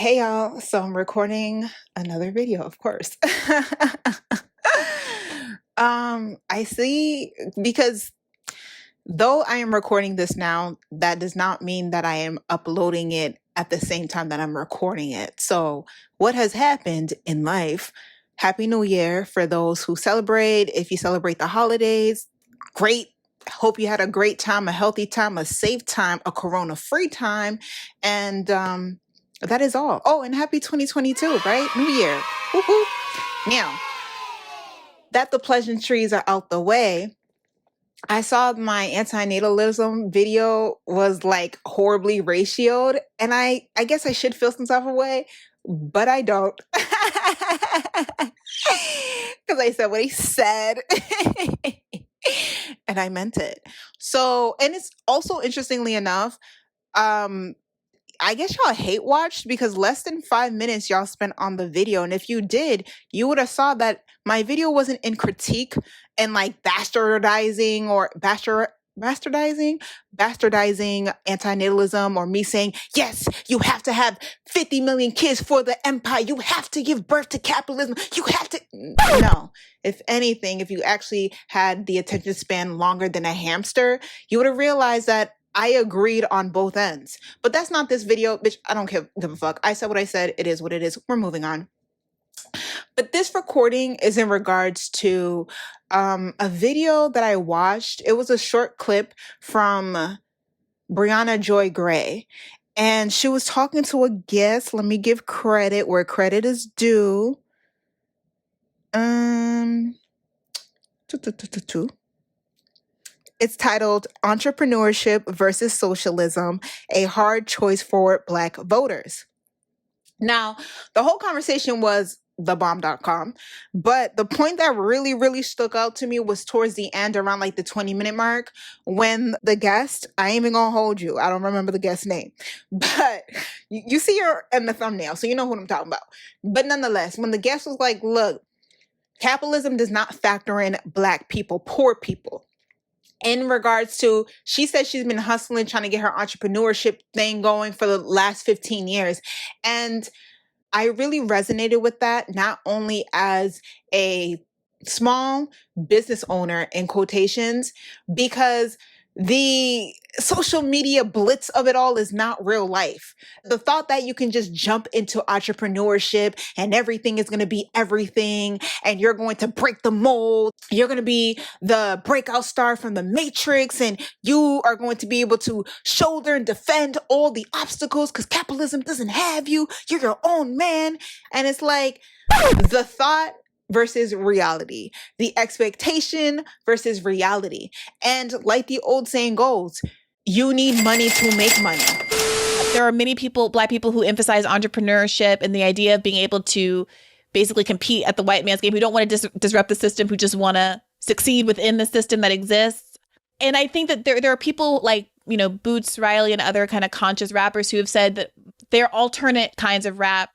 Hey y'all, so I'm recording another video, of course. I see because though I am recording this now, that does not mean that I am uploading it at the same time that I'm recording it. So what has happened in life? Happy New Year for those who celebrate. If you celebrate the holidays, great. Hope you had a great time, a healthy time, a safe time, a corona-free time. And that is all. Oh, and happy 2022, right? New Year. Woo-hoo. Now, that the pleasantries are out the way, I saw my antinatalism video was like horribly ratioed, and I guess I should feel some type of way, but I don't. Because I said what he said. And I meant it. So, and it's also interestingly enough, I guess y'all hate watched because less than 5 minutes y'all spent on the video. And if you did, you would have saw that my video wasn't in critique and like bastardizing antinatalism, or me saying, yes, you have to have 50 million kids for the empire. You have to give birth to capitalism. You have to. No. If anything, if you actually had the attention span longer than a hamster, you would have realized that I agreed on both ends. But that's not this video, bitch. I don't give a fuck. I said what I said. It is what it is. We're moving on. But this recording is in regards to a video that I watched. It was a short clip from Brianna Joy Gray. And she was talking to a guest. Let me give credit where credit is due. It's titled Entrepreneurship versus Socialism, a Hard Choice for Black Voters. Now, the whole conversation was thebomb.com, but the point that really, really stuck out to me was towards the end, around like the 20-minute mark, when the guest, I ain't even gonna hold you, I don't remember the guest's name, but you see her in the thumbnail, so you know who I'm talking about. But nonetheless, when the guest was like, look, capitalism does not factor in Black people, poor people. In regards to, she said she's been hustling, trying to get her entrepreneurship thing going for the last 15 years. And I really resonated with that, not only as a small business owner, in quotations, because the social media blitz of it all is not real life. The thought that you can just jump into entrepreneurship and everything is going to be everything, and you're going to break the mold, you're going to be the breakout star from the Matrix, and you are going to be able to shoulder and defend all the obstacles because capitalism doesn't have you. You're your own man. And it's like the thought versus reality, the expectation versus reality. And like the old saying goes, you need money to make money. There are many people, Black people, who emphasize entrepreneurship and the idea of being able to basically compete at the white man's game, who don't want to disrupt the system, who just want to succeed within the system that exists. And I think that there are people like, you know, Boots Riley and other kind of conscious rappers who have said that they're alternate kinds of rap,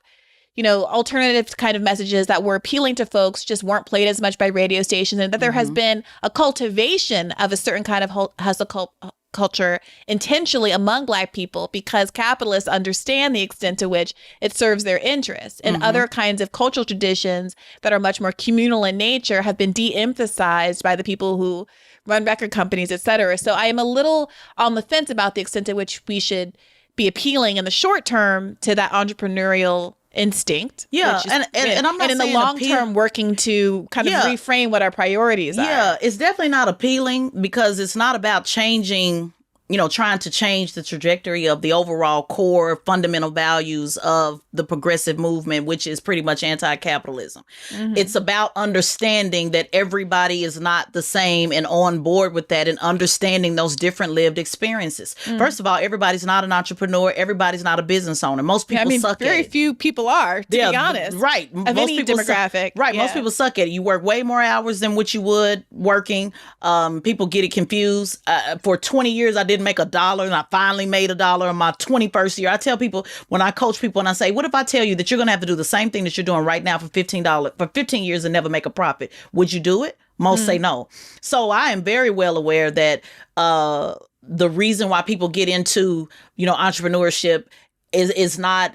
you know, alternative kind of messages that were appealing to folks just weren't played as much by radio stations, and that there has been a cultivation of a certain kind of hustle culture intentionally among Black people because capitalists understand the extent to which it serves their interests. And other kinds of cultural traditions that are much more communal in nature have been de-emphasized by the people who run record companies, et cetera. So I am a little on the fence about the extent to which we should be appealing in the short term to that entrepreneurial instinct. Yeah, and I'm not and in the long term working to kind of reframe what our priorities are. Yeah, it's definitely not appealing because it's not about changing, you know, trying to change the trajectory of the overall core fundamental values of the progressive movement, which is pretty much anti-capitalism. It's about understanding that everybody is not the same and on board with that, and understanding those different lived experiences. First of all, everybody's not an entrepreneur. Everybody's not a business owner. Most people suck at it. Very few people are, to be honest. Right. Of most any demographic. Right. Yeah. Most people suck at it. You work way more hours than what you would working. People get it confused. For 20 years, I didn't make $1, and I finally made $1 in my 21st year. I tell people, when I coach people and I say, what if I tell you that you're going to have to do the same thing that you're doing right now for $15 for 15 years and never make a profit? Would you do it? Most say no. So I am very well aware that the reason why people get into, you know, entrepreneurship is not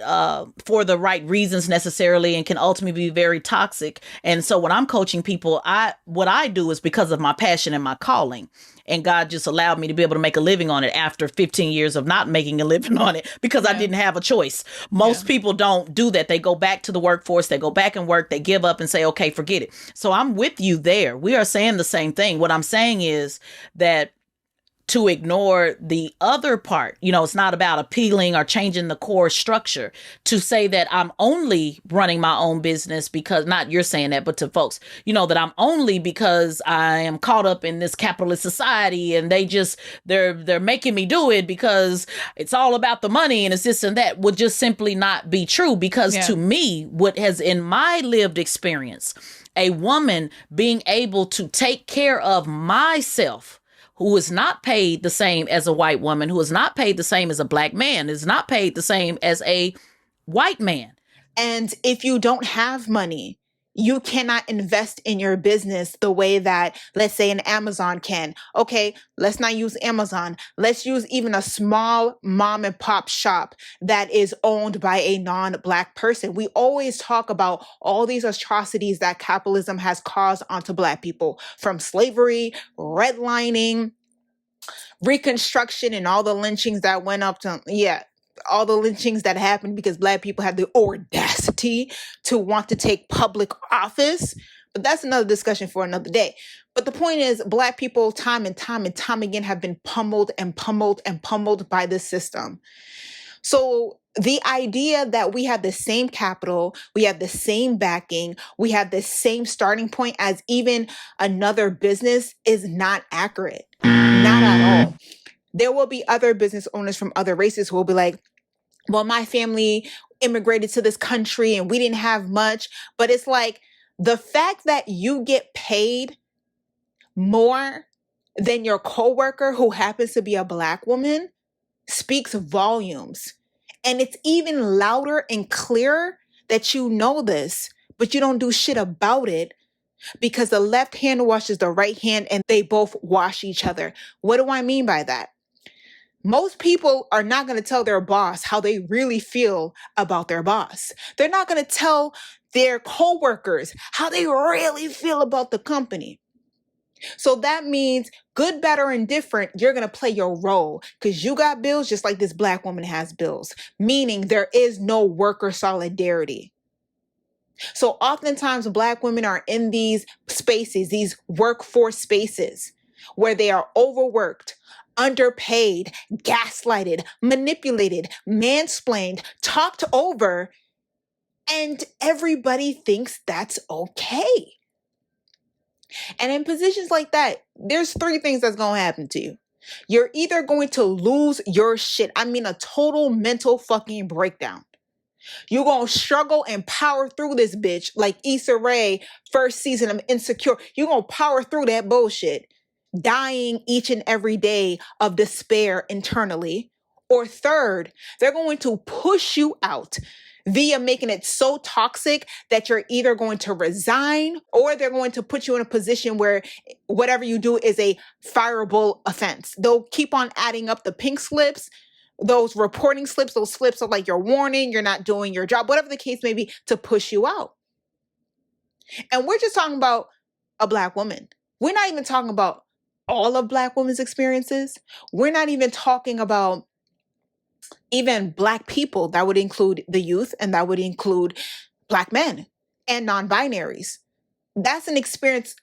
for the right reasons necessarily, and can ultimately be very toxic. And so when I'm coaching people, what I do is because of my passion and my calling. And God just allowed me to be able to make a living on it after 15 years of not making a living on it because I didn't have a choice. Most people don't do that. They go back to the workforce, they go back and work, they give up and say, okay, forget it. So I'm with you there. We are saying the same thing. What I'm saying is that to ignore the other part, it's not about appealing or changing the core structure. To say that I'm only running my own business because, not you're saying that, but to folks, that I'm only because I am caught up in this capitalist society and they're making me do it because it's all about the money and it's this and that, would just simply not be true. Because to me, what has in my lived experience, a woman being able to take care of myself, who is not paid the same as a white woman, who is not paid the same as a black man, is not paid the same as a white man. And if you don't have money, you cannot invest in your business the way that, let's say, an Amazon can. Okay, let's not use Amazon. Let's use even a small mom and pop shop that is owned by a non-Black person. We always talk about all these atrocities that capitalism has caused onto Black people, from slavery, redlining, Reconstruction, and all the lynchings that went up to, all the lynchings that happened because Black people had the audacity to want to take public office. But that's another discussion for another day. But the point is, Black people time and time and time again have been pummeled and pummeled and pummeled by this system. So the idea that we have the same capital, we have the same backing, we have the same starting point as even another business is not accurate. Not at all. There will be other business owners from other races who will be like, well, my family immigrated to this country and we didn't have much. But it's like, the fact that you get paid more than your coworker who happens to be a Black woman speaks volumes. And it's even louder and clearer that you know this, but you don't do shit about it, because the left hand washes the right hand and they both wash each other. What do I mean by that? Most people are not going to tell their boss how they really feel about their boss. They're not going to tell their coworkers how they really feel about the company. So that means good, better, and different, you're going to play your role because you got bills just like this Black woman has bills, meaning there is no worker solidarity. So oftentimes Black women are in these spaces, these workforce spaces, where they are overworked, underpaid, gaslighted, manipulated, mansplained, talked over, and everybody thinks that's okay. And in positions like that, there's three things that's going to happen to you. You're either going to lose your shit. I mean, a total mental fucking breakdown. You're going to struggle and power through this bitch like Issa Rae, first season of Insecure. You're going to power through that bullshit, dying each and every day of despair internally. Or third, they're going to push you out via making it so toxic that you're either going to resign or they're going to put you in a position where whatever you do is a fireable offense. They'll keep on adding up the pink slips, those reporting slips, those slips are like your warning, you're not doing your job, whatever the case may be, to push you out. And we're just talking about a Black woman. We're not even talking about all of Black women's experiences. We're not even talking about even Black people. That would include the youth, and that would include Black men and non-binaries. That's an experience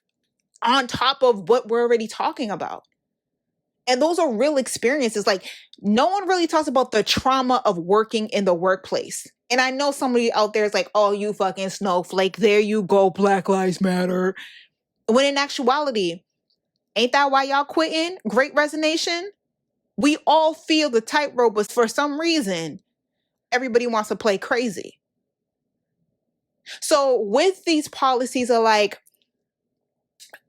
on top of what we're already talking about. And those are real experiences. Like, no one really talks about the trauma of working in the workplace. And I know somebody out there is like, oh, you fucking snowflake. There you go, Black Lives Matter. When in actuality, ain't that why y'all quitting? Great Resignation? We all feel the tightrope, but for some reason, everybody wants to play crazy. So with these policies are like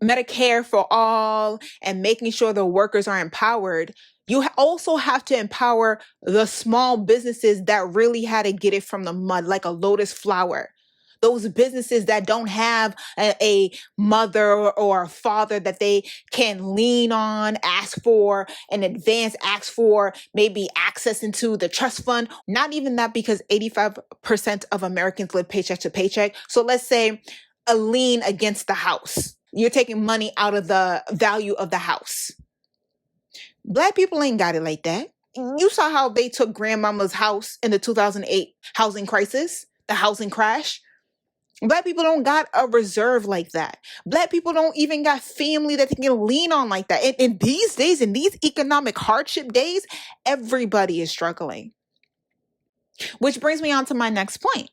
Medicare for all and making sure the workers are empowered, you also have to empower the small businesses that really had to get it from the mud, like a lotus flower. those businesses that don't have a mother or a father that they can lean on, ask for an advance, ask for maybe access into the trust fund. Not even that, because 85% of Americans live paycheck to paycheck. So let's say a lien against the house. You're taking money out of the value of the house. Black people ain't got it like that. You saw how they took grandmama's house in the 2008 housing crisis, the housing crash. Black people don't got a reserve like that. Black people don't even got family that they can lean on like that. And these days, in these economic hardship days, everybody is struggling. Which brings me on to my next point.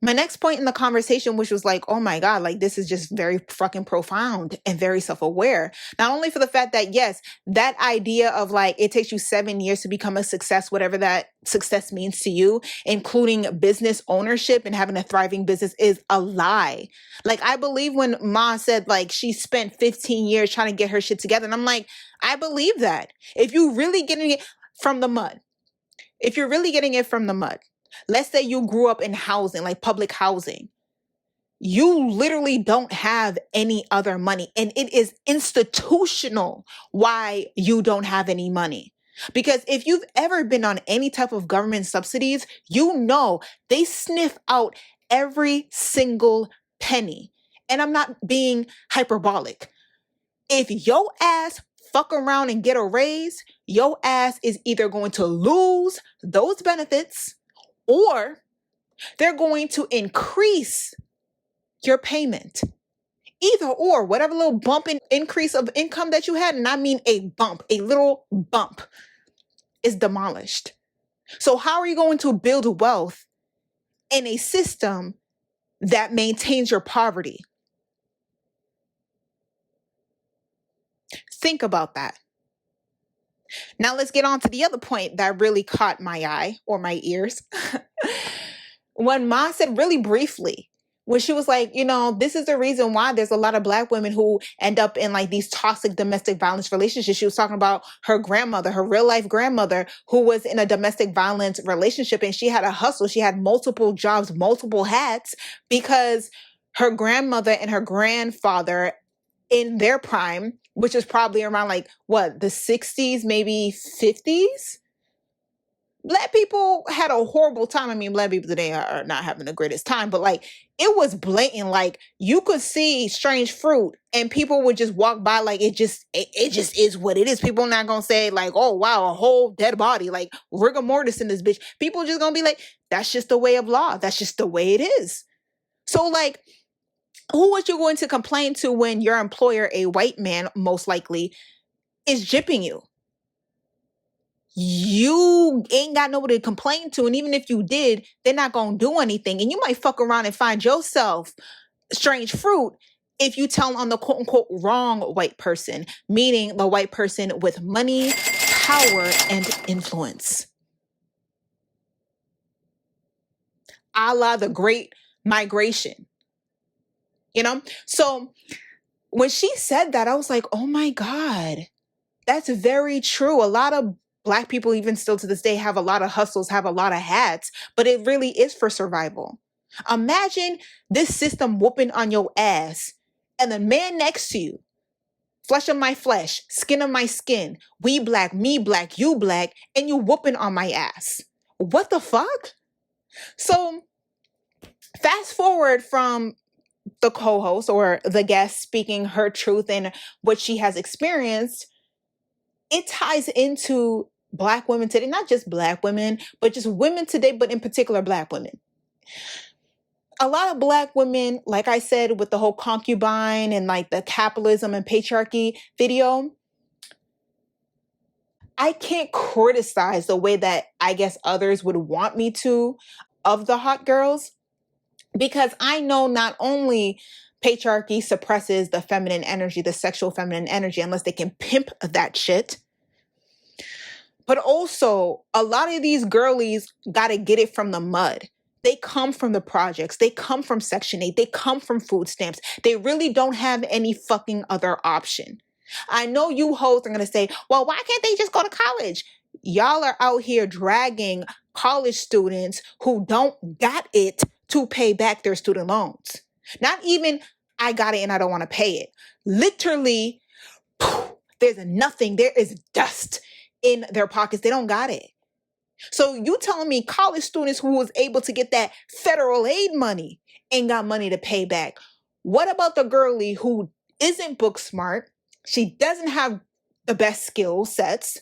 My next point in the conversation, which was like, oh my God, like this is just very fucking profound and very self-aware. Not only for the fact that, yes, that idea of like, it takes you 7 years to become a success, whatever that success means to you, including business ownership and having a thriving business, is a lie. Like, I believe when Ma said like she spent 15 years trying to get her shit together. And I'm like, I believe that. If you really getting it from the mud, let's say you grew up in housing, like public housing. You literally don't have any other money. And it is institutional why you don't have any money. Because if you've ever been on any type of government subsidies, you know they sniff out every single penny. And I'm not being hyperbolic. If your ass fuck around and get a raise, your ass is either going to lose those benefits, or they're going to increase your payment. Either or, whatever little bump in increase of income that you had, and I mean a bump, a little bump, is demolished. So how are you going to build wealth in a system that maintains your poverty? Think about that. Now let's get on to the other point that really caught my eye or my ears. When Ma said really briefly, when she was like, you know, this is the reason why there's a lot of Black women who end up in like these toxic domestic violence relationships. She was talking about her grandmother, her real life grandmother, who was in a domestic violence relationship, and she had a hustle. She had multiple jobs, multiple hats, because her grandmother and her grandfather in their prime, which is probably around like what, the 60s, maybe 50s. Black people had a horrible time. I mean, Black people today are not having the greatest time, but like it was blatant. Like you could see strange fruit and people would just walk by like it just is what it is. People are not gonna say like, oh wow, a whole dead body, like rigor mortis in this bitch. People are just gonna be like, that's just the way of law. That's just the way it is. So like, who was you going to complain to when your employer, a white man, most likely, is gypping you? You ain't got nobody to complain to. And even if you did, they're not going to do anything. And you might fuck around and find yourself strange fruit if you tell on the quote unquote wrong white person, meaning the white person with money, power, and influence. A la the Great Migration. You know? So when she said that, I was like, oh my God, that's very true. A lot of Black people, even still to this day, have a lot of hustles, have a lot of hats, but it really is for survival. Imagine this system whooping on your ass and the man next to you, flesh of my flesh, skin of my skin, we Black, me Black, you Black, and you whooping on my ass. What the fuck? So fast forward from the co-host or the guest speaking her truth and what she has experienced, it ties into Black women today, not just Black women, but just women today, but in particular Black women. A lot of Black women, like I said, with the whole concubine and like the capitalism and patriarchy video, I can't criticize the way that I guess others would want me to of the hot girls, because I know not only patriarchy suppresses the feminine energy, the sexual feminine energy, unless they can pimp that shit, but also a lot of these girlies got to get it from the mud. They come from the projects. They come from Section 8. They come from food stamps. They really don't have any fucking other option. I know you hoes are going to say, well, why can't they just go to college? Y'all are out here dragging college students who don't got it to pay back their student loans. Not even, I got it and I don't want to pay it. Literally, there's nothing. There is dust in their pockets. They don't got it. So you telling me college students who was able to get that federal aid money ain't got money to pay back? What about the girlie who isn't book smart? She doesn't have the best skill sets.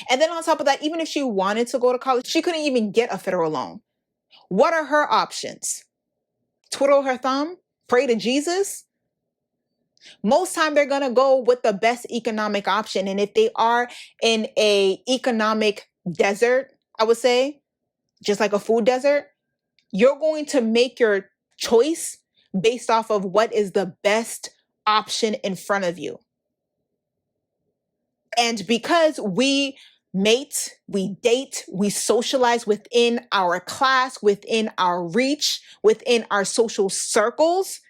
And then on top of that, even if she wanted to go to college, she couldn't even get a federal loan. What are her options? Twiddle her thumb? Pray to Jesus? Most time they're going to go with the best economic option. And if they are in a economic desert, I would say, just like a food desert, you're going to make your choice based off of what is the best option in front of you. And because we mate, we date, we socialize within our class, within our reach, within our social circles,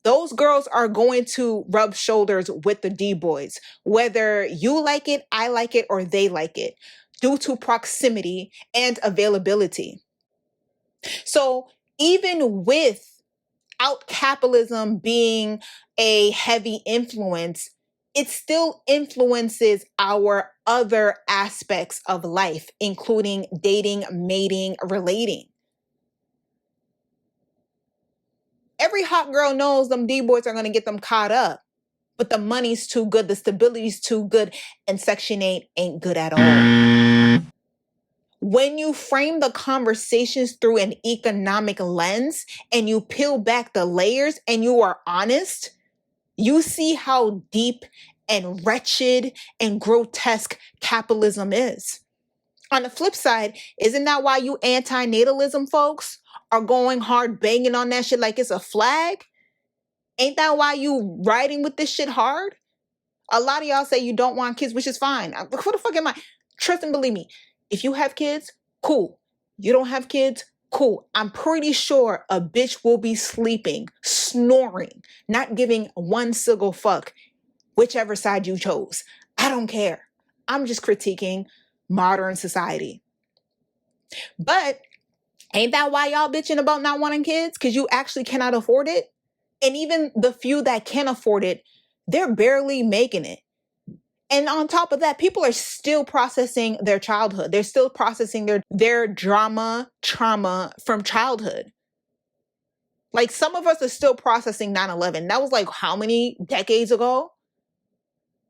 those girls are going to rub shoulders with the D-boys, whether you like it, I like it, or they like it, due to proximity and availability. So even without capitalism being a heavy influence, it still influences our other aspects of life, including dating, mating, relating. Every hot girl knows them D-boys are going to get them caught up, but the money's too good, the stability's too good, and Section 8 ain't good at all. When you frame the conversations through an economic lens and you peel back the layers and you are honest, you see how deep and wretched and grotesque capitalism is. On the flip side, isn't that why you anti-natalism folks are going hard banging on that shit like it's a flag? Ain't that why you riding with this shit hard? A lot of y'all say you don't want kids, which is fine. Who the fuck am I? Trust and believe me. If you have kids, cool. You don't have kids, cool. I'm pretty sure a bitch will be sleeping, snoring, not giving one single fuck, whichever side you chose. I don't care. I'm just critiquing modern society. But ain't that why y'all bitching about not wanting kids? Because you actually cannot afford it? And even the few that can afford it, they're barely making it. And on top of that, people are still processing their childhood. They're still processing their trauma from childhood. Like some of us are still processing 9/11. That was like how many decades ago?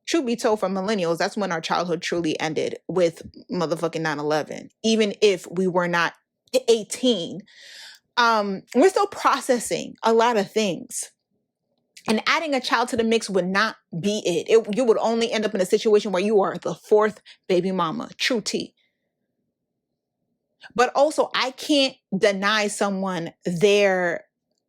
Truth be told, for millennials, that's when our childhood truly ended, with motherfucking 9/11. Even if we were not 18, we're still processing a lot of things. And adding a child to the mix would not be it. You would only end up in a situation where you are the fourth baby mama. True tea. But also, I can't deny someone their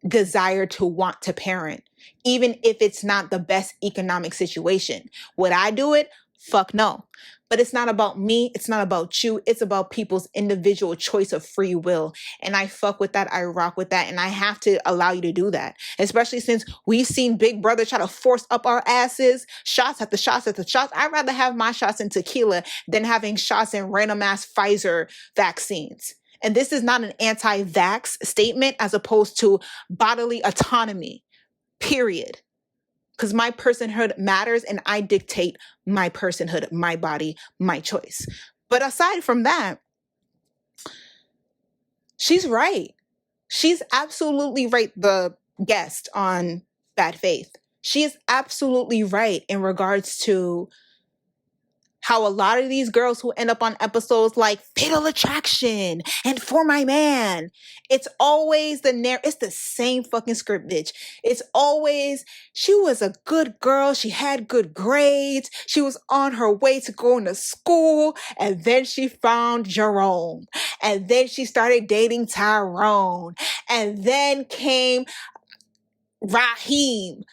desire to want to parent, even if it's not the best economic situation. Would I do it? Fuck no. But it's not about me. It's not about you. It's about people's individual choice of free will. And I fuck with that. I rock with that. And I have to allow you to do that. Especially since we've seen Big Brother try to force up our asses, shots at the shots at the shots. I'd rather have my shots in tequila than having shots in random ass Pfizer vaccines. And this is not an anti-vax statement as opposed to bodily autonomy, period. Because my personhood matters and I dictate my personhood, my body, my choice. But aside from that, she's right. She's absolutely right, the guest on Bad Faith. She is absolutely right in regards to how a lot of these girls who end up on episodes like Fatal Attraction and For My Man, it's always it's the same fucking script, bitch. It's always, she was a good girl. She had good grades. She was on her way to going to school. And then she found Jerome. And then she started dating Tyrone. And then came Raheem.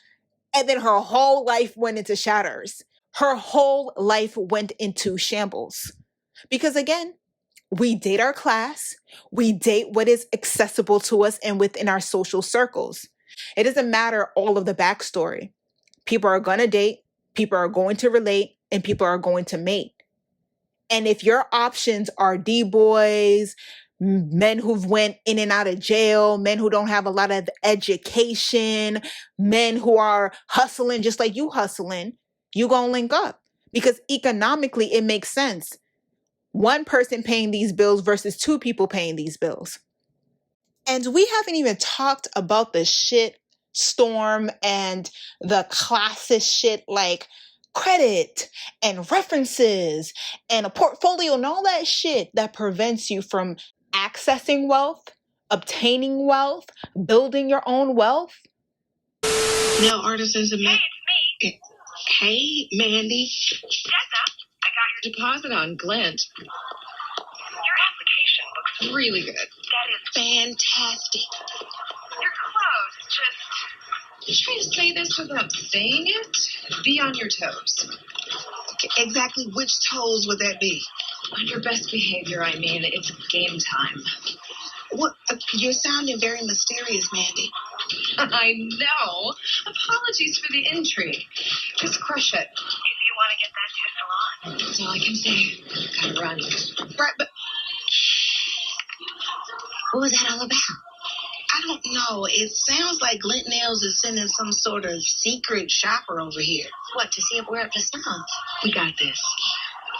And then her whole life went into shatters. Her whole life went into shambles. Because again, we date our class, we date what is accessible to us and within our social circles. It doesn't matter all of the backstory. People are going to date, people are going to relate, and people are going to mate. And if your options are D-boys, men who've went in and out of jail, men who don't have a lot of education, men who are hustling just like you hustling, you gonna link up. Because economically, it makes sense. One person paying these bills versus two people paying these bills. And we haven't even talked about the shit storm and the classist shit like credit and references and a portfolio and all that shit that prevents you from accessing wealth, obtaining wealth, building your own wealth. Nail artisans and Hey, it's me. Hey, Mandy. Jessa, I got your Deposit on Glint. Your application looks Really good. that is Fantastic. your clothes. Just Trying to say this without saying it? Be on your toes. Exactly which toes would that be? on your best behavior. I mean, it's game time. What? You're sounding very mysterious, Mandy. I know. Apologies for the intrigue. Just crush it. If you want to get that to salon, that's all I can say. Gotta run. Right, but What was that all about? I don't know. It sounds like Glint Nails is sending some sort of secret shopper over here. What, to see if we're up to snuff? We got this.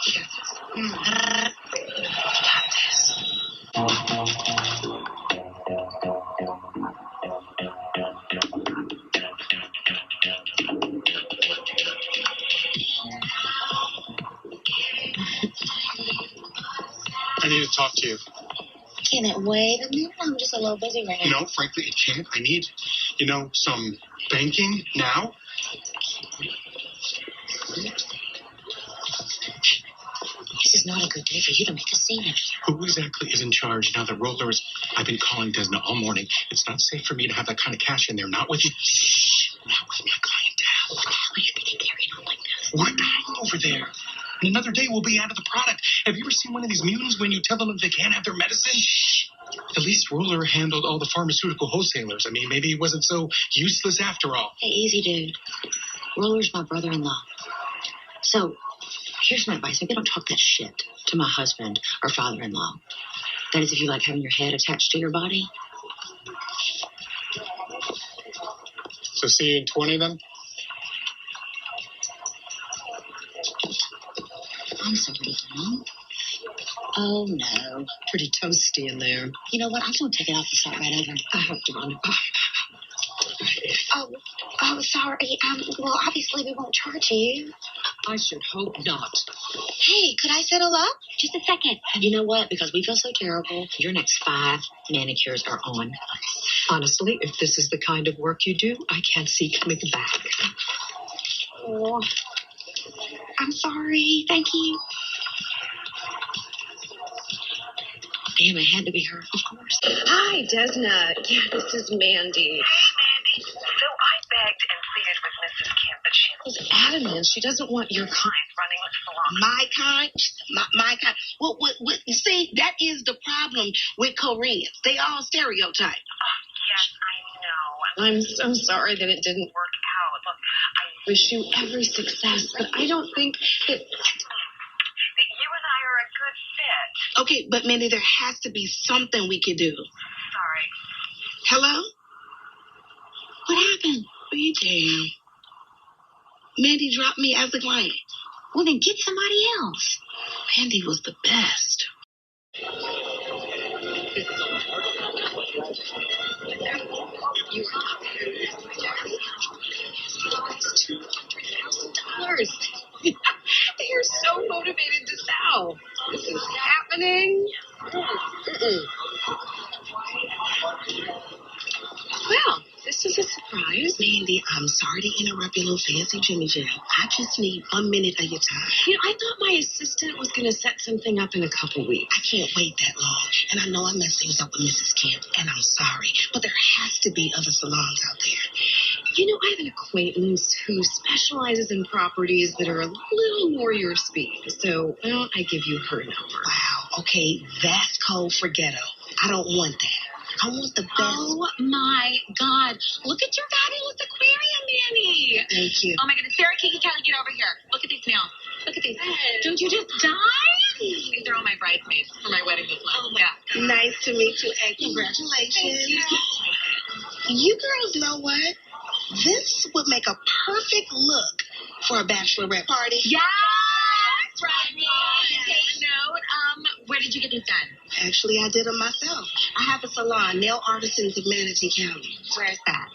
We got this. We got this. I need to talk to you. Can it wait a minute? I'm just a little busy right now. No, frankly, it can't. I need, some banking now. This is not a good day for you to make a scene. Who exactly is in charge now that Rollers? I've been calling Desna all morning. It's not safe for me to have that kind of cash in there. Not with you. Not with my clientele. What the hell are you thinking carrying on like this? What the hell over there? In another day, we'll be out of the product. Have you ever seen one of these mutants when you tell them that they can't have their medicine? At least Roller handled all the pharmaceutical wholesalers. I mean, maybe he wasn't so useless after all. Hey, easy, dude. Roller's my brother-in-law. So, here's my advice. Maybe don't talk that shit to my husband or father-in-law. That is if you like having your head attached to your body. So see you in 20 then? I'm sorry, Mom. Oh, no. Pretty toasty in there. You know what? I'm going to take it off and start right over. I have to run. Oh, sorry. Well, obviously we won't charge you. I should hope not. Hey, could I settle up? Just a second. You know what? Because we feel so terrible, your next 5 manicures are on us. Honestly, if this is the kind of work you do, I can't see coming back. Oh, I'm sorry. Thank you. Damn, it had to be her, of course. Hi, Desna. Yeah, this is Mandy. Hey, Mandy. So I begged and pleaded with Mrs. Kemp, but she was Adamant. She doesn't want your kind running the salon. My kind? My kind? What? See, that is the problem with Koreans. They all stereotype. Yes, I know. I'm so sorry that it didn't work. Work out. Look, I Wish you every success, but I don't think that... that you and I are a good fit. Okay, but Mandy, there has to be something we can do. Sorry. Hello? What happened? Be damn. Mandy dropped me as a client. Well, then get somebody else. Mandy was the best. $200,000. They are so motivated to sell. This is happening. Well, this is a surprise. Mandy, I'm sorry to interrupt your little fancy Jimmy Jam. I just need 1 minute of your time. You know, I thought my assistant was going to set something up in a couple weeks. I can't wait that long. And I know I messed things up with Mrs. Kemp, and I'm sorry. But there has to be other salons out there. You know, I have an acquaintance who specializes in properties that are a little more your speed. So why don't I give you her number? Wow, okay, that's code for ghetto. I don't want that. I want the best. Oh my God. Look at your fabulous aquarium, Manny. Thank you. Oh my goodness. Sarah, Kiki, Kelly, get over here. Look at these now. Look at these. Don't you just die? These are all my bridesmaids for my wedding this month. Oh my Nice to meet you, and congratulations. You girls know what? This would make a perfect look for a bachelorette party. Yeah, that's right. Take note. Where did you get these done? Actually, I did them myself. I have a salon, Nail Artisans of Manatee County. Where's that?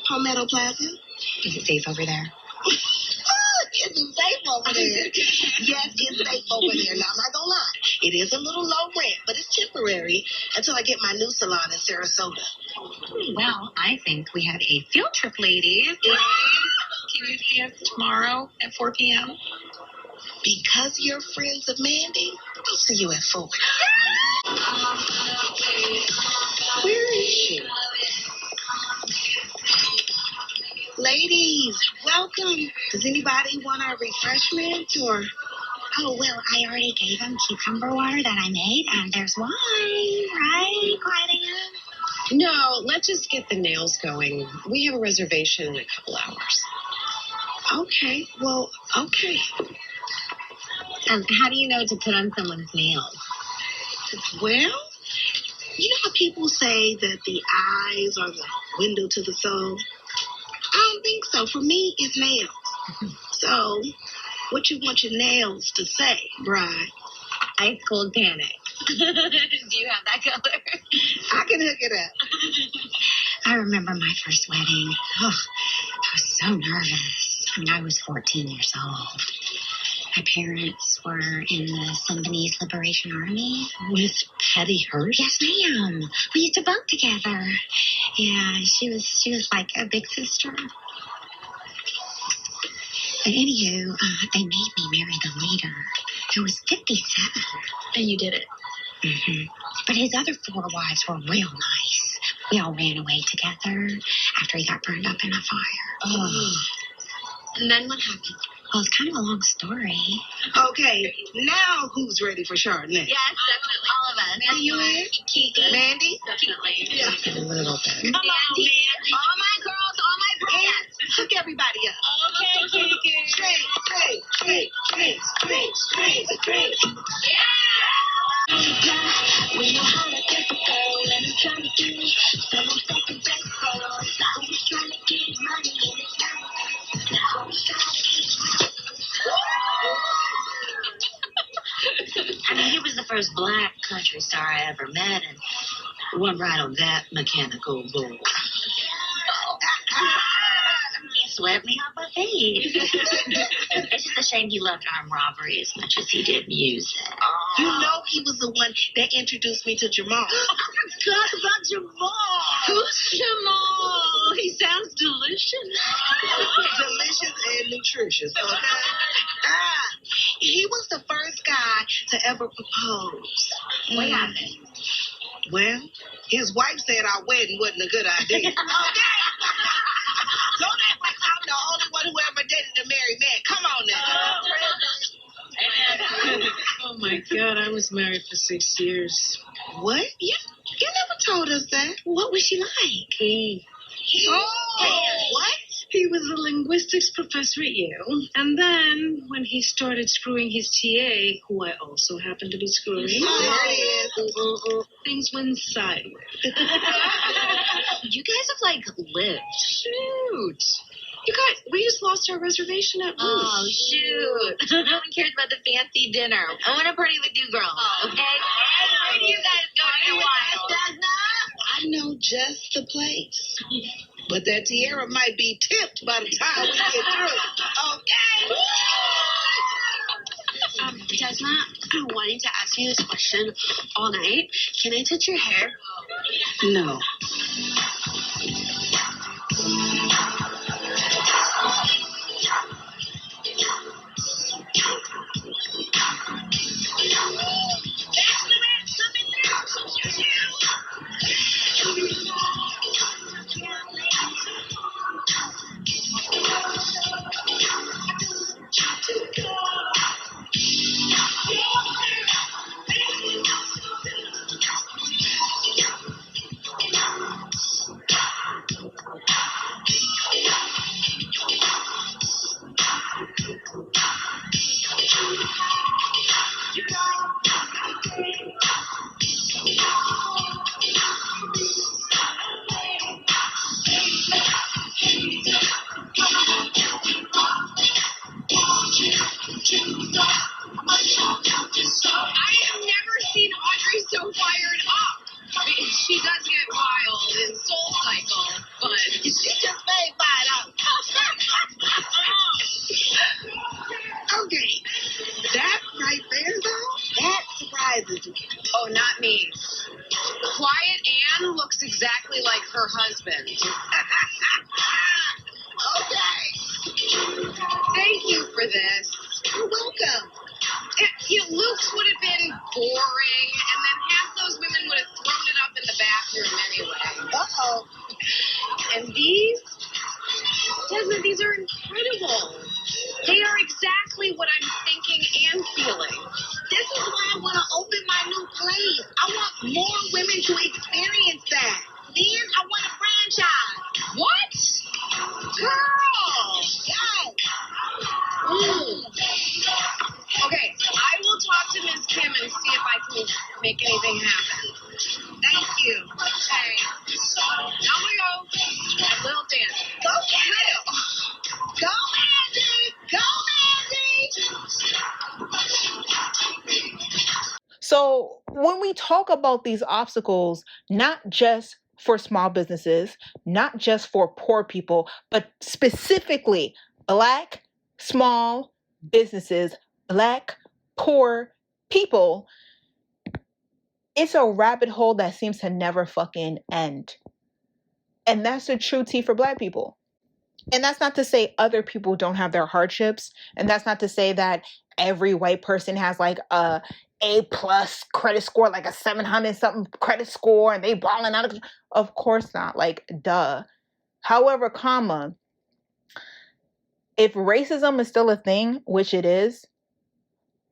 Palmetto Plaza. Is it safe over there? It's safe over there. Yes, it's safe over there. Now, I'm not gonna lie. It is a little low rent, but it's temporary until I get my new salon in Sarasota. Well, I think we have a field trip, ladies. Can you see us tomorrow at 4 p.m.? Because you're friends of Mandy, I'll see you at 4. Where is she? Ladies, welcome. Does anybody want a refreshment or... Oh, well, I already gave them cucumber water that I made, and there's wine, right, Claudia? No, let's just get the nails going. We have a reservation in a couple hours. Okay, well, okay. How do you know to put on someone's nails? Well, you know how people say that the eyes are the window to the soul? I don't think so. For me, it's nails. So, what you want your nails to say, bride? Ice cold panic. Do you have that color? I can hook it up. I remember my first wedding. Oh, I was so nervous. I mean, I was 14 years old. My parents were in the Symbionese Liberation Army. With Patty Hearst? Yes, ma'am. We used to bunk together. Yeah, she was like a big sister. But anywho, they made me marry the leader, who was 57. And you did it. Mm-hmm. But his other 4 wives were real nice. We all ran away together after he got burned up in a fire. Oh. And then what happened? Well, it's kind of a long story. Okay, now who's ready for Chardonnay? Yes, definitely. All of us. Are you in? Kiki. Mandy? Definitely. Yeah. A little bit. Come on, Mandy. All my girls, all my friends. Hook everybody up. Okay, Kiki. Drink. We know how to get the goal, and I'm trying to do someone second best goal. I was trying to get money in the town. Now I'm trying to get I mean, he was the first black country star I ever met, and one right on that mechanical bull. He swept me off my feet. It's just a shame he loved armed robbery as much as he did music. You know he was the one that introduced me to Jamal. I forgot about Jamal. Who's Jamal? He sounds delicious. Delicious and nutritious, okay? He was the first guy to ever propose. What happened? Well, his wife said our wedding wasn't a good idea. Okay? Don't act like I'm the only one who ever dated a married man. Come on now. Oh my God, I was married for 6 years. What? You never told us that. What was she like? What? He was a linguistics professor at Yale. And then, when he started screwing his TA, who I also happened to be screwing, There it is. things went sideways. You guys have, like, lived. Shoot. You guys, we just lost our reservation at Oh, shoot. No one cares about the fancy dinner. I want to party with you girls, okay? Where do you guys go to get wild? I know just the place. But that tiara might be tipped by the time we get through. Okay? Desma, I've been wanting to ask you this question all night. Can I touch your hair? No. she does get wild in Soul Cycle, but She just made $5. Okay, that right there, though, that surprises me. oh, not me. Quiet Anne looks exactly like her husband. Okay, Thank you for this. you're welcome. Luke's would have been boring, and then half those women would have thrown it up in the bathroom anyway. Uh-oh. And these? Desmond, these are incredible. They are exactly what I'm thinking and feeling. This is why I want to open my new place. I want more women to experience that. Then I want a franchise. What? Girl! Yes. Okay, I will talk to Miss Kim and see if I can make anything happen. Thank you. Okay. Now we go. My little dance. Go get it. Go, Mandy. Go, Mandy. So when we talk about these obstacles, not just for small businesses, not just for poor people, but specifically Black small businesses, Black poor people, it's a rabbit hole that seems to never fucking end. And that's the true tea for Black people. And that's not to say other people don't have their hardships. And that's not to say that every white person has like a A+ credit score, like a 700 something credit score, and they balling out. Of course not. Like, duh. However, if racism is still a thing, which it is,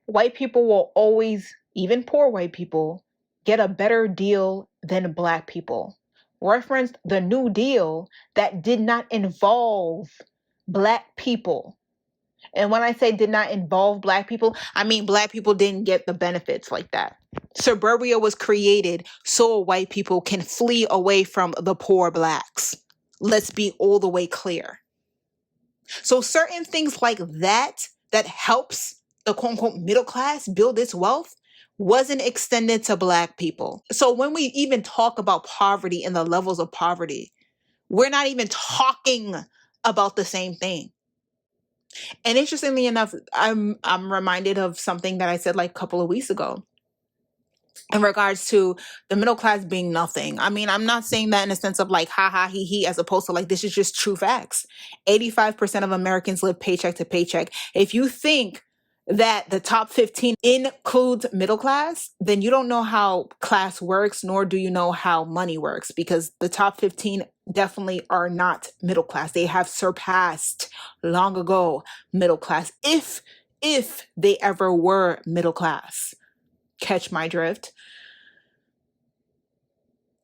white people will always, even poor white people, get a better deal than Black people. Referenced the New Deal that did not involve Black people. And when I say did not involve Black people, I mean Black people didn't get the benefits like that. Suburbia was created so white people can flee away from the poor Blacks. Let's be all the way clear. So certain things like that helps the quote unquote middle class build its wealth wasn't extended to Black people. So when we even talk about poverty and the levels of poverty, we're not even talking about the same thing. And interestingly enough, I'm reminded of something that I said like a couple of weeks ago in regards to the middle class being nothing. I mean, I'm not saying that in a sense of like, ha ha, he, as opposed to like, this is just true facts. 85% of Americans live paycheck to paycheck. If you think that the top 15 includes middle class, then you don't know how class works, nor do you know how money works, because the top 15 definitely are not middle class. They have surpassed long ago middle class, if they ever were middle class. Catch my drift.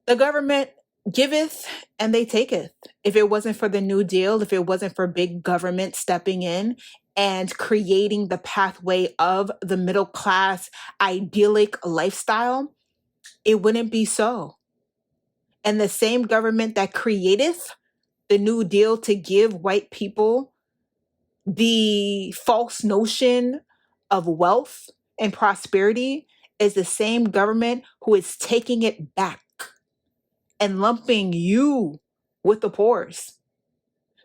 The government giveth and they taketh. If it wasn't for the New Deal, if it wasn't for big government stepping in and creating the pathway of the middle class idyllic lifestyle, it wouldn't be so. And the same government that createth the New Deal to give white people the false notion of wealth and prosperity is the same government who is taking it back and lumping you with the poors.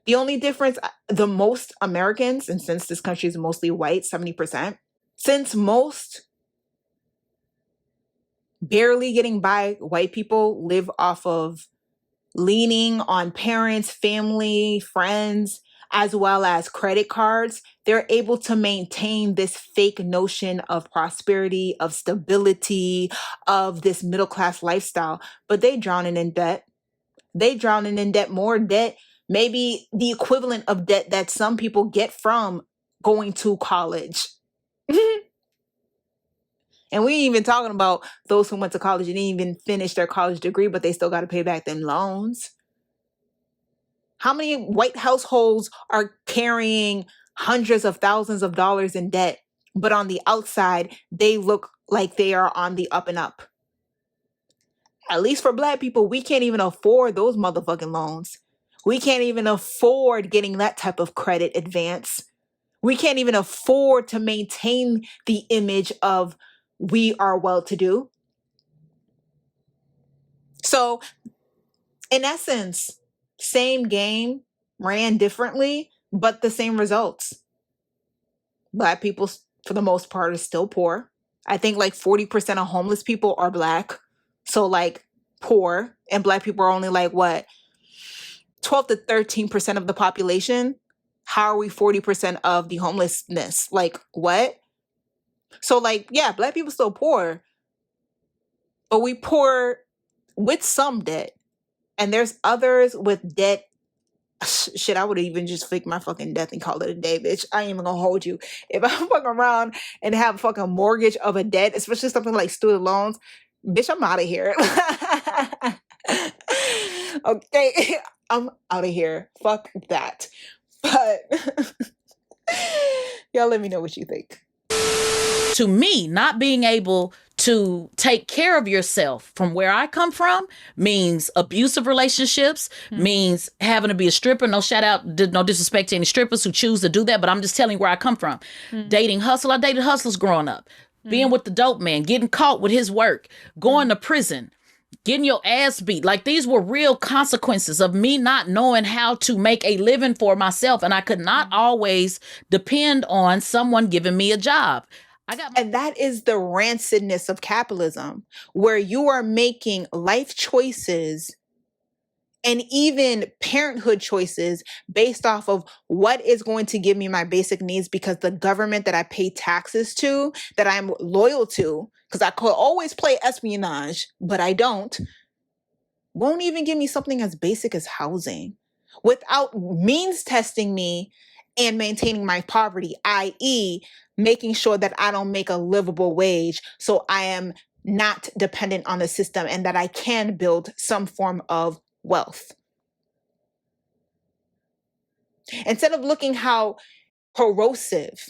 The only difference, the most Americans, and since this country is mostly white, 70%, since most barely getting by white people live off of leaning on parents, family, friends, as well as credit cards, they're able to maintain this fake notion of prosperity, of stability, of this middle class lifestyle, but they drowning in debt. They drowning in debt, more debt, maybe the equivalent of debt that some people get from going to college. And we ain't even talking about those who went to college and didn't even finish their college degree, but they still got to pay back them loans. How many white households are carrying hundreds of thousands of dollars in debt, but on the outside, they look like they are on the up and up? At least for Black people, we can't even afford those motherfucking loans. We can't even afford getting that type of credit advance. We can't even afford to maintain the image of we are well-to-do. So, in essence, same game ran differently, but the same results. Black people, for the most part, are still poor. I think like 40% of homeless people are Black. So, like, poor. And Black people are only like, what, 12 to 13% of the population? How are we 40% of the homelessness? Like, what? So, like, yeah, Black people still poor, but we poor with some debt. And there's others with debt. Shit, I would even just fake my fucking death and call it a day, bitch. I ain't even gonna hold you. If I fuck around and have a fucking mortgage of a debt, especially something like student loans, bitch, I'm out of here. Okay, I'm out of here. Fuck that. But y'all let me know what you think. To me, not being able to take care of yourself from where I come from means abusive relationships, means having to be a stripper. No shout out, no disrespect to any strippers who choose to do that, but I'm just telling you where I come from. Dating hustle. I dated hustlers growing up. Being with the dope man, getting caught with his work, going to prison, getting your ass beat. Like, these were real consequences of me not knowing how to make a living for myself. And I could not always depend on someone giving me a job. And that is the rancidness of capitalism, where you are making life choices and even parenthood choices based off of what is going to give me my basic needs, because the government that I pay taxes to, that I'm loyal to, because I could always play espionage, but I don't, won't even give me something as basic as housing without means testing me and maintaining my poverty, i.e., making sure that I don't make a livable wage so I am not dependent on the system and that I can build some form of wealth. Instead of looking how corrosive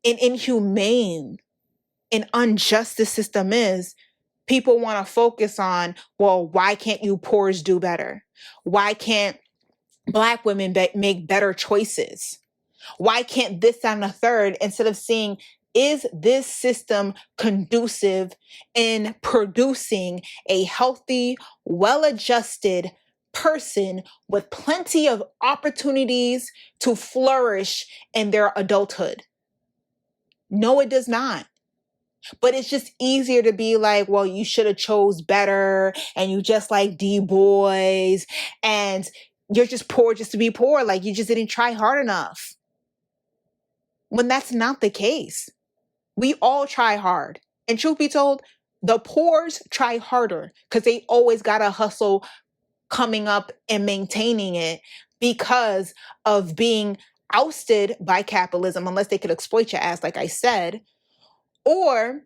and inhumane and unjust the system is, people want to focus on, well, why can't you poors do better? Why can't Black women make better choices? Why can't this, that, and the third? Instead of seeing, is this system conducive in producing a healthy, well-adjusted person with plenty of opportunities to flourish in their adulthood? No, it does not. But it's just easier to be like, well, you should have chose better, and you just like D-boys, and you're just poor just to be poor. Like, you just didn't try hard enough. When that's not the case. We all try hard. And truth be told, the poors try harder because they always got to hustle coming up and maintaining it because of being ousted by capitalism, unless they could exploit your ass, like I said, or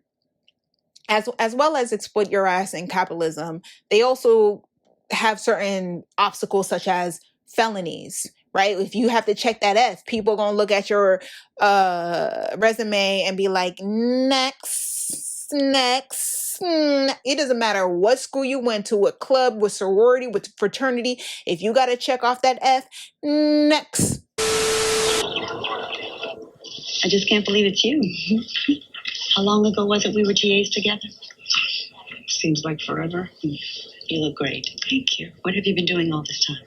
as well as exploit your ass in capitalism, they also have certain obstacles such as felonies, right? If you have to check that F, people are going to look at your resume and be like, next. It doesn't matter what school you went to, what club, what sorority, what fraternity. If you got to check off that F, next. I just can't believe it's you. How long ago was it we were TAs together? Seems like forever. You look great. Thank you. What have you been doing all this time?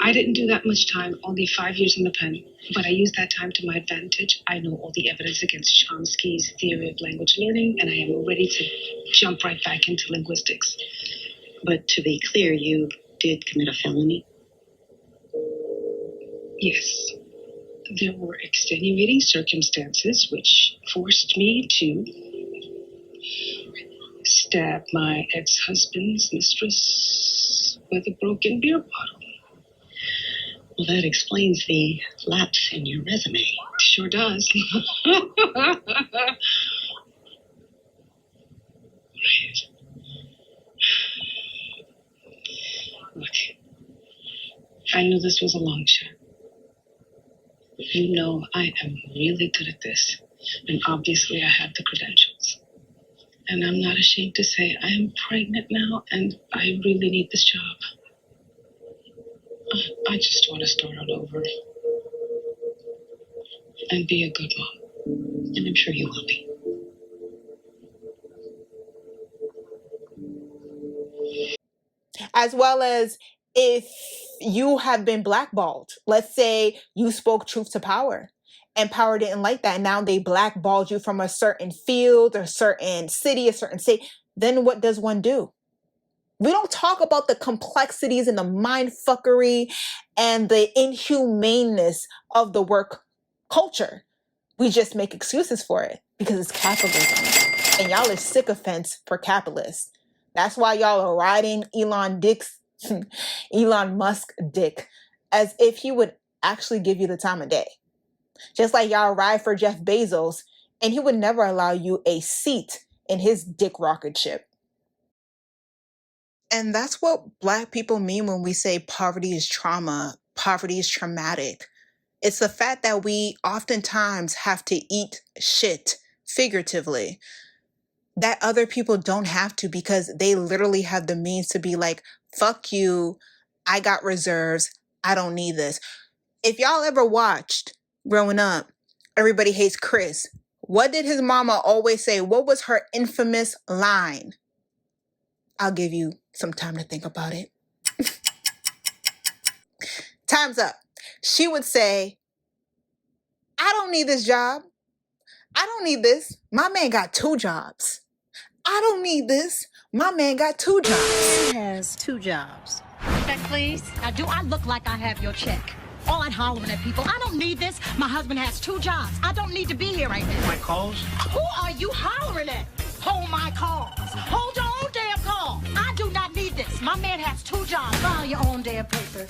I didn't do that much time, only 5 years in the pen, but I used that time to my advantage. I know all the evidence against Chomsky's theory of language learning, and I am ready to jump right back into linguistics. But to be clear, you did commit a felony? Yes. There were extenuating circumstances which forced me to stab my ex-husband's mistress with a broken beer bottle. Well, that explains the lapse in your resume. Sure does. Right. Look, I knew this was a long shot. You know I am really good at this, and obviously I have the credentials. And I'm not ashamed to say I am pregnant now, and I really need this job. I just want to start all over and be a good mom. And I'm sure you will be. as well as if you have been blackballed. Let's say you spoke truth to power and power didn't like that. And now they blackballed you from a certain field, a certain city, a certain state. Then what does one do? We don't talk about the complexities and the mindfuckery and the inhumaneness of the work culture. We just make excuses for it because it's capitalism. And y'all are sycophants for capitalists. That's why y'all are riding Elon Musk dick as if he would actually give you the time of day. Just like y'all ride for Jeff Bezos and he would never allow you a seat in his dick rocket ship. And that's what Black people mean when we say poverty is trauma, poverty is traumatic. It's the fact that we oftentimes have to eat shit, figuratively, that other people don't have to because they literally have the means to be like, fuck you, I got reserves, I don't need this. If y'all ever watched growing up, Everybody Hates Chris, what did his mama always say? What was her infamous line? I'll give you some time to think about it. Time's up. She would say, I don't need this job. I don't need this. My man got 2 jobs. I don't need this. My man got 2 jobs. He has 2 jobs. Check, please. Now, do I look like I have your check? All that hollering at people. I don't need this. My husband has 2 jobs. I don't need to be here right now. My calls? Who are you hollering at? Hold my calls. Hold your own damn call. I do not need this. My man has 2 jobs. File your own damn papers.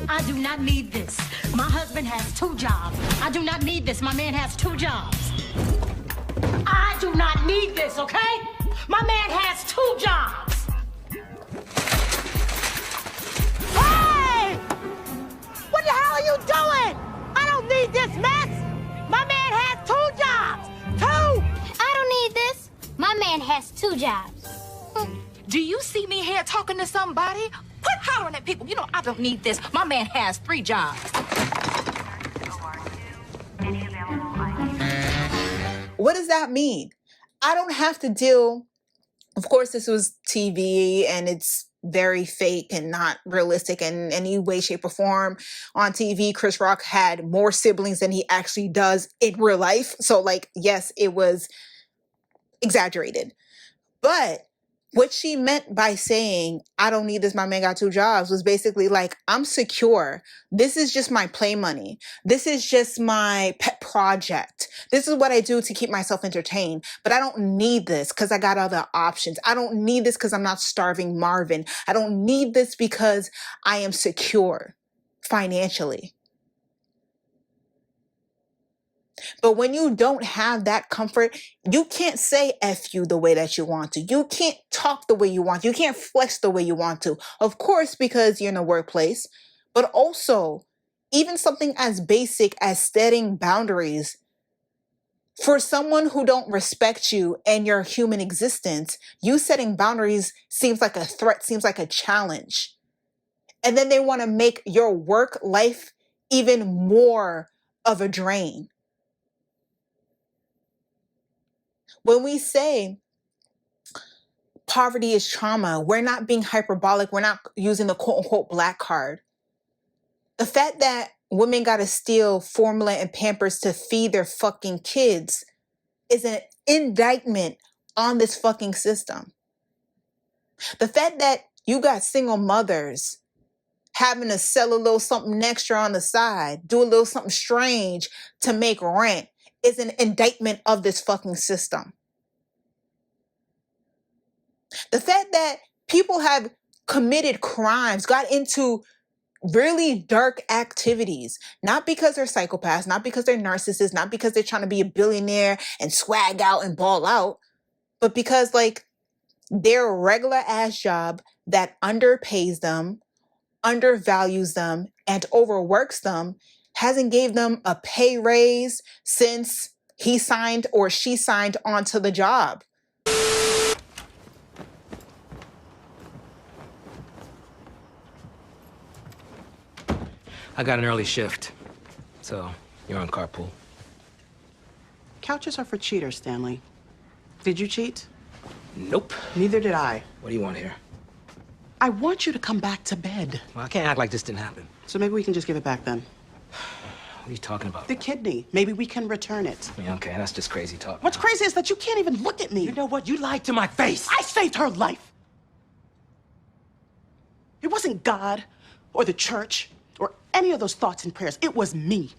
I do not need this. My husband has 2 jobs. I do not need this. My man has 2 jobs. I do not need this, okay? My man has 2 jobs. Hey! What the hell are you doing? I don't need this mess. My man has 2 jobs. 2! I don't need this. My man has 2 jobs. Do you see me here talking to somebody? Quit hollering at people. You know, I don't need this. My man has 3 jobs. What does that mean? I don't have to deal. Of course, this was TV and it's very fake and not realistic in any way, shape, or form. On TV, Chris Rock had more siblings than he actually does in real life. So, like, yes, it was exaggerated. But what she meant by saying, I don't need this, my man got 2 jobs, was basically like, I'm secure. This is just my play money. This is just my pet project. This is what I do to keep myself entertained. But I don't need this because I got other options. I don't need this because I'm not starving Marvin. I don't need this because I am secure financially. But when you don't have that comfort, you can't say F you the way that you want to. You can't talk the way you want to. You can't flex the way you want to. Of course, because you're in a workplace, but also even something as basic as setting boundaries. For someone who don't respect you and your human existence, you setting boundaries seems like a threat, seems like a challenge. And then they want to make your work life even more of a drain. When we say poverty is trauma, we're not being hyperbolic. We're not using the quote unquote black card. The fact that women got to steal formula and Pampers to feed their fucking kids is an indictment on this fucking system. The fact that you got single mothers having to sell a little something extra on the side, do a little something strange to make rent is an indictment of this fucking system. The fact that people have committed crimes, got into really dark activities, not because they're psychopaths, not because they're narcissists, not because they're trying to be a billionaire and swag out and ball out, but because like their regular ass job that underpays them, undervalues them, and overworks them hasn't gave them a pay raise since he signed or she signed onto the job. I got an early shift, so you're on carpool. Couches are for cheaters, Stanley. Did you cheat? Nope. Neither did I. What do you want here? I want you to come back to bed. Well, I can't act like this didn't happen. So maybe we can just give it back then. What are you talking about? The kidney. Maybe we can return it. Yeah, okay, that's just crazy talk. What's crazy is that you can't even look at me. You know what? You lied to my face. I saved her life. It wasn't God or the church or any of those thoughts and prayers. It was me.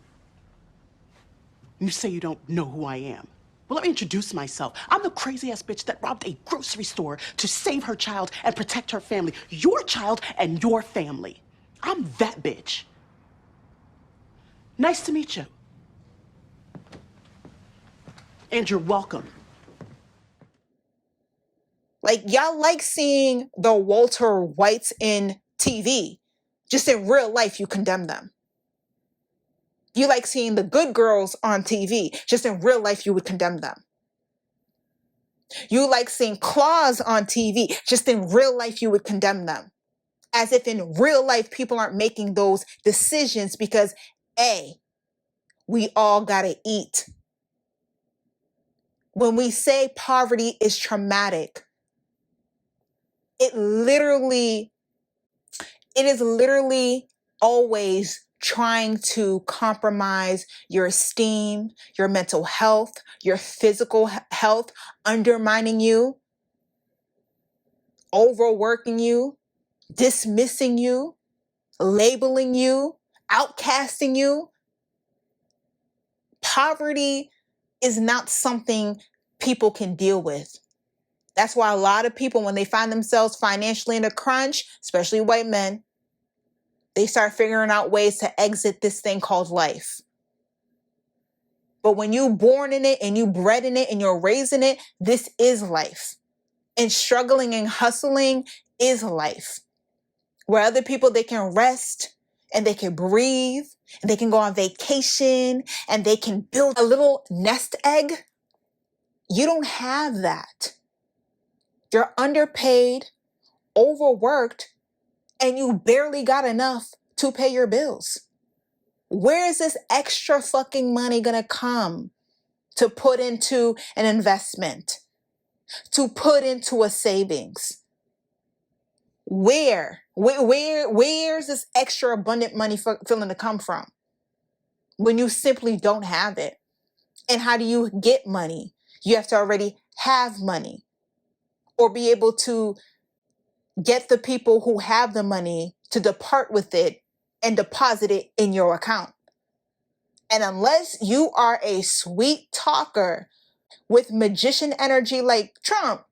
You say you don't know who I am. Well, let me introduce myself. I'm the crazy-ass bitch that robbed a grocery store to save her child and protect her family. Your child and your family. I'm that bitch. Nice to meet you. And you're welcome. Like, y'all like seeing the Walter Whites in TV. Just in real life, you condemn them. You like seeing the good girls on TV. Just in real life, you would condemn them. You like seeing Claus on TV. Just in real life, you would condemn them. As if in real life, people aren't making those decisions because, A, we all gotta eat. When we say poverty is traumatic, it is literally always trying to compromise your esteem, your mental health, your physical health, undermining you, overworking you, dismissing you, labeling you, outcasting you. Poverty is not something people can deal with. That's why a lot of people, when they find themselves financially in a crunch, especially white men, they start figuring out ways to exit this thing called life. But when you're born in it and you bred in it and you're raised in it, this is life. And struggling and hustling is life. Where other people, they can rest and they can breathe and they can go on vacation and they can build a little nest egg. You don't have that. You're underpaid, overworked, and you barely got enough to pay your bills. Where is this extra fucking money gonna come to put into an investment, to put into a savings? Where's this extra abundant money feeling to come from when you simply don't have it? And how do you get money? You have to already have money or be able to get the people who have the money to depart with it and deposit it in your account. And unless you are a sweet talker with magician energy like Trump,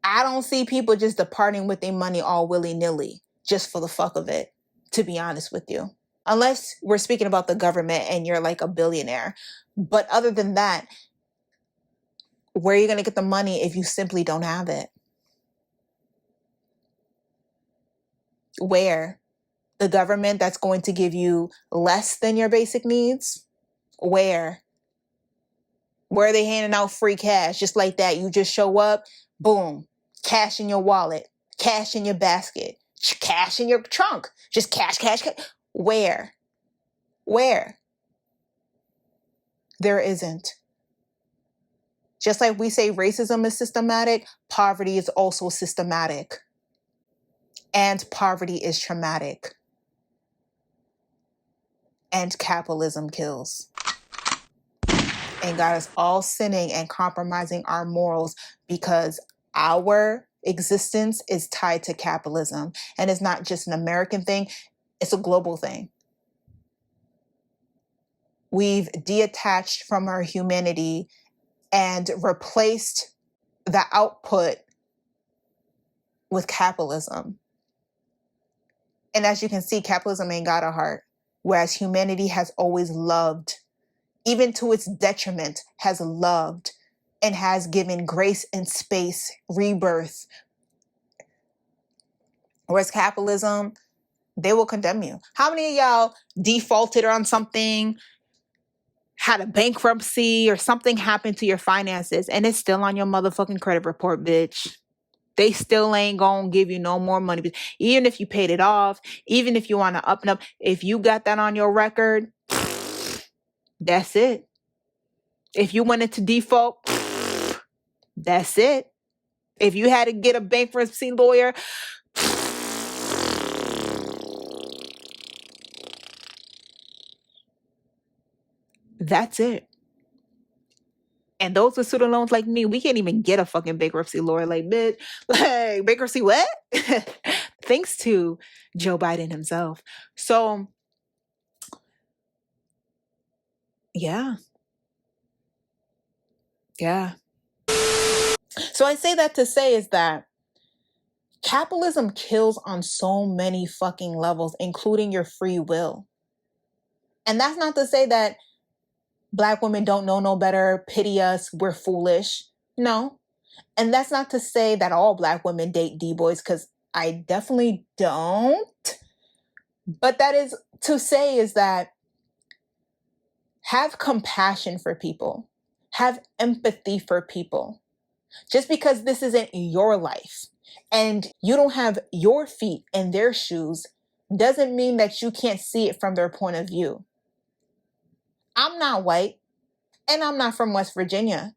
I don't see people just departing with their money all willy-nilly just for the fuck of it, to be honest with you. Unless we're speaking about the government and you're like a billionaire. But other than that, where are you going to get the money if you simply don't have it? Where? The government that's going to give you less than your basic needs? Where? Where are they handing out free cash just like that? You just show up, boom, cash in your wallet, cash in your basket, cash in your trunk, just cash, cash, cash. Where? Where? There isn't. Just like we say racism is systematic, poverty is also systematic. And poverty is traumatic. And capitalism kills. And got us all sinning and compromising our morals because our existence is tied to capitalism. And it's not just an American thing, it's a global thing. We've detached from our humanity and replaced the output with capitalism. And as you can see, capitalism ain't got a heart, whereas humanity has always loved, even to its detriment, has loved and has given grace and space, rebirth. Whereas capitalism, they will condemn you. How many of y'all defaulted on something, had a bankruptcy or something happened to your finances and it's still on your motherfucking credit report, bitch? They still ain't gonna give you no more money. Even if you paid it off, even if you want to up and up, if you got that on your record, that's it. If you went into default, that's it. If you had to get a bankruptcy lawyer, That's it. And those with student loans like me, we can't even get a fucking bankruptcy lawyer. Like, bitch, like, bankruptcy what? Thanks to Joe Biden himself. So, yeah. Yeah. So I say that to say is that capitalism kills on so many fucking levels, including your free will. And that's not to say that Black women don't know no better, pity us, we're foolish. No. And that's not to say that all Black women date D-boys, because I definitely don't. But that is to say is that have compassion for people. Have empathy for people. Just because this isn't your life and you don't have your feet in their shoes doesn't mean that you can't see it from their point of view. I'm not white and I'm not from West Virginia,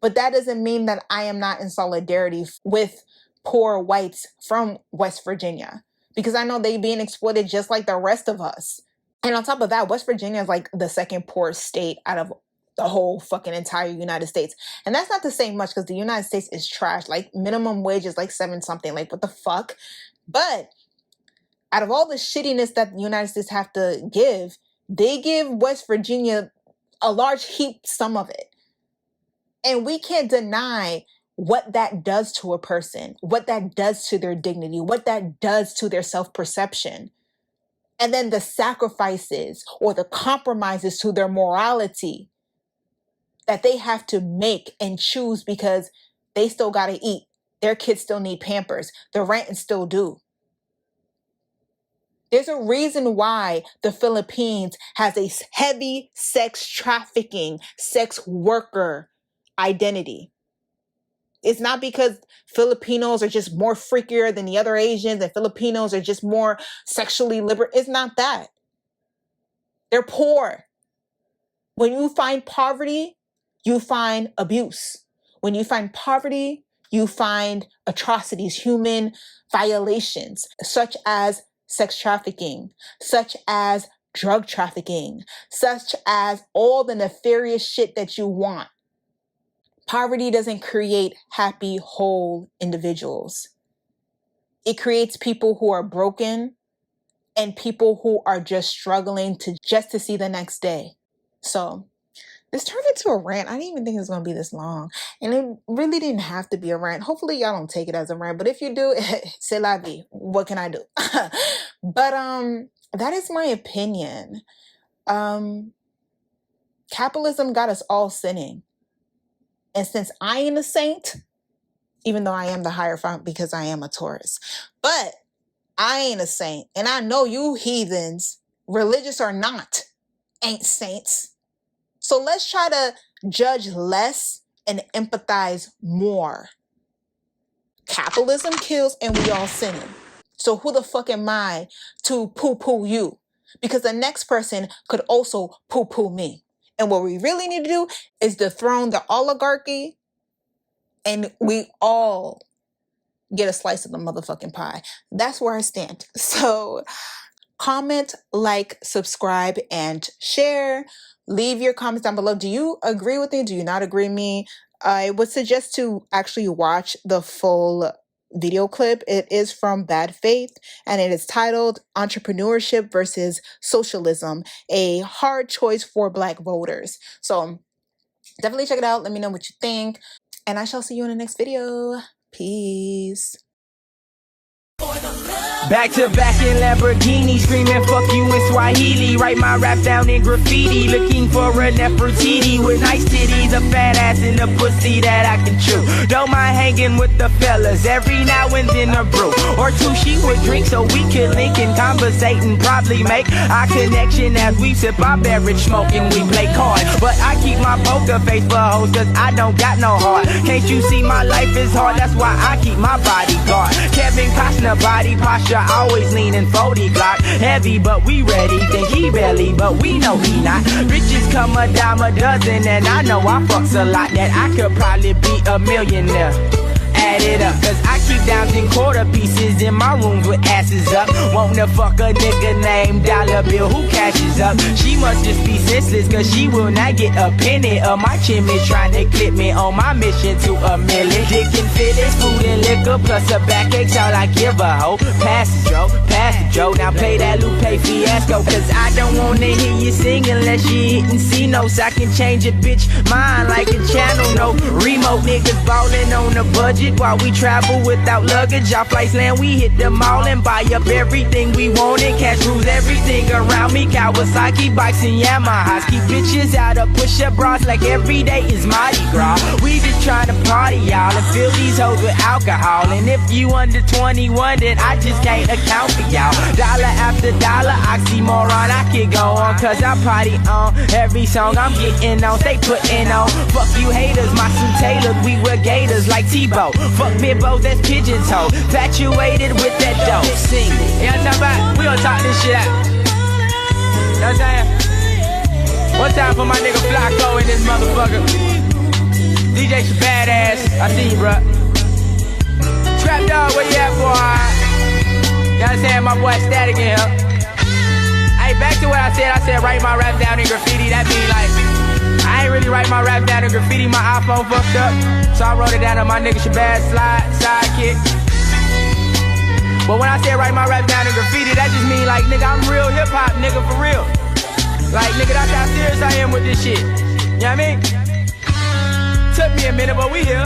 but that doesn't mean that I am not in solidarity with poor whites from West Virginia, because I know they being exploited just like the rest of us. And on top of that, West Virginia is like the second poorest state out of the whole fucking entire United States. And that's not to say much, because the United States is trash. Like, minimum wage is like 7 something. Like, what the fuck? But out of all the shittiness that the United States have to give, they give West Virginia a large heap, some of it. And we can't deny what that does to a person, what that does to their dignity, what that does to their self-perception. And then the sacrifices or the compromises to their morality that they have to make and choose because they still got to eat. Their kids still need Pampers. The rent is still due. There's a reason why the Philippines has a heavy sex trafficking, sex worker identity. It's not because Filipinos are just more freakier than the other Asians and Filipinos are just more sexually liberal. It's not that. They're poor. When you find poverty, you find abuse. When you find poverty, you find atrocities, human violations, such as sex trafficking, such as drug trafficking, such as all the nefarious shit that you want. Poverty doesn't create happy, whole individuals. It creates people who are broken and people who are just struggling to see the next day. So this turned into a rant. I didn't even think it was going to be this long. And it really didn't have to be a rant. Hopefully y'all don't take it as a rant. But if you do, c'est la vie. What can I do? But that is my opinion. Capitalism got us all sinning. And since I ain't a saint, even though I am the Hierophant because I am a Taurus, but I ain't a saint. And I know you heathens, religious or not, ain't saints. So let's try to judge less and empathize more. Capitalism kills and we all sinning. So who the fuck am I to poo-poo you? Because the next person could also poo-poo me. And what we really need to do is dethrone the oligarchy and we all get a slice of the motherfucking pie. That's where I stand. So comment, like, subscribe, and share. Leave your comments down below. Do you agree with me? Do you not agree with me? I would suggest to actually watch the full video clip. It is from Bad Faith and it is titled Entrepreneurship versus Socialism, a hard choice for Black voters. So definitely check it out. Let me know what you think. And I shall see you in the next video. Peace. Back to back in Lamborghini, screaming fuck you in Swahili. Write my rap down in graffiti, looking for a Nefertiti with nice titties, a fat ass, and a pussy that I can chew. Don't mind hanging with the fellas, every now and then a brew or two she would drink, so we could link and conversate and probably make our connection as we sip our beverage, smoke and we play cards. But I keep my poker face for hoes, cause I don't got no heart. Can't you see my life is hard? That's why I keep my bodyguard. Kevin Costner body posture, always leaning 40 Glock. Heavy but we ready, think he belly but we know he not. Riches come a dime a dozen and I know I fucks a lot that I could probably be a millionaire. Add it up, cause I keep downs in quarter pieces in my rooms with asses up. Wanna fuck a nigga named Dollar Bill who cashes up. She must just be senseless, cause she will not get a penny of my chimney, trying to clip me on my mission to a million. Dick and fitness, food and liquor, plus a backache's all I give a hoe. Pass the Joe, now play that Lupe Fiasco, cause I don't wanna hear you sing unless you hitting C notes. I can change a bitch mind like a channel, no remote. Niggas ballin' on a budget while we travel without luggage. Our flights land, we hit the mall and buy up everything we wanted. Cash rules everything around me. Kawasaki bikes and Yamahas. Keep bitches out of push-up bras like every day is Mardi Gras. We just trying to party, y'all, and fill these hoes with alcohol. And if you under 21, then I just can't account for y'all. Dollar after dollar, oxymoron, I could go on, cause I party on every song I'm getting on. Stay putting on. Fuck you haters, my suit tailored, we wear gators like Tebow. Fuck bibbos, that's pigeon toe. Infatuated with that dope. Sing it. You know what I'm talking about? We gonna talk this shit out. You know what I'm saying? One time for my nigga Flacco in this motherfucker. DJ Badass, I see you, bruh. Trap Dog, where you at, boy? You know what I'm saying? My boy Static in here. Hey, back to what I said write my rap down in graffiti. That mean like, I ain't really write my rap down in graffiti. My iPhone fucked up, so I wrote it down on my nigga Shabazz sidekick. But when I say write my rap down in graffiti, that just mean like, nigga, I'm real hip-hop, nigga, for real. Like, nigga, that's how serious I am with this shit. You know what I mean? Took me a minute, but we here.